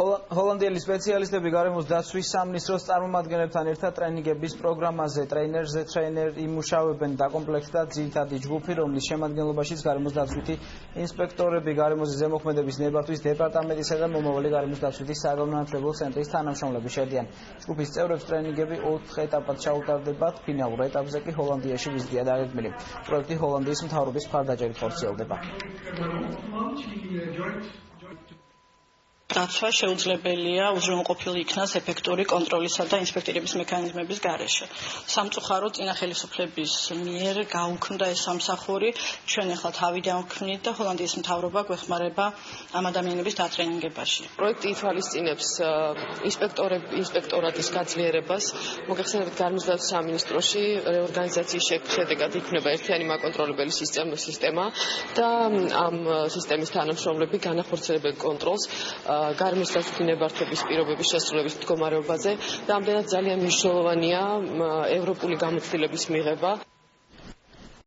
ჰოლანდიელი სპეციალისტები გარემოს დაცვის სამინისტროს წარმომადგენლებთან ერთად ტრენინგების პროგრამაზე ტრეინერზე ტრეინერ იმუშავებენ დაკომპლექტდა ძირითადი ჯგუფი, რომლის შემადგენლობაშიც გარემოს დაცვითი ინსპექტორები, გარემოზე ზემოქმედების ნებართვის დეპარტამენტისა და მომავალი გარემოს დაცვითი საგანმანათლებლო ცენტრის თანამშრომლები შედიან. ჯგუფის წევრებს ტრენინგები 4 ეტაპად ჩაუტარდებათ, ფინალურ ეტაპზე კი ჰოლანდიაში ვიზიტია დაგეგმილი. პროექტი ჰოლანდიის მთავრობის მხარდაჭერით ხორციელდება. დაცვა შეუძლებელია უზრუნველყოფილი იქნას ეფექტური კონტროლისა და ინსპექტირების მექანიზმების გარეშე. სამწუხაროდ წინა ხელისუფლების მიერ გაუქმდა ეს სამსახური, ჩვენ ახლა თავიდან ვქმნით და ჰოლანდიის მთავრობა გვეხმარება ამ ადამიანების დატრენინგებაში. პროექტი ითვალისწინებს ინსპექტორატის გაძლიერებას, მოგეხსენებათ გარემოს დაცვის სამინისტროში რეორგანიზაციის შედეგად იქნება ერთიანი მაკონტროლებელი სისტემა და ამ სისტემის თანამშრომლები განახორციელებენ კონტროლს გარემოს დაცვითი ნებართვების პირობების შესრულების მდგომარეობაზე და ამდენად ძალიან მნიშვნელოვანია ევროპული გამოცდილების მიღება.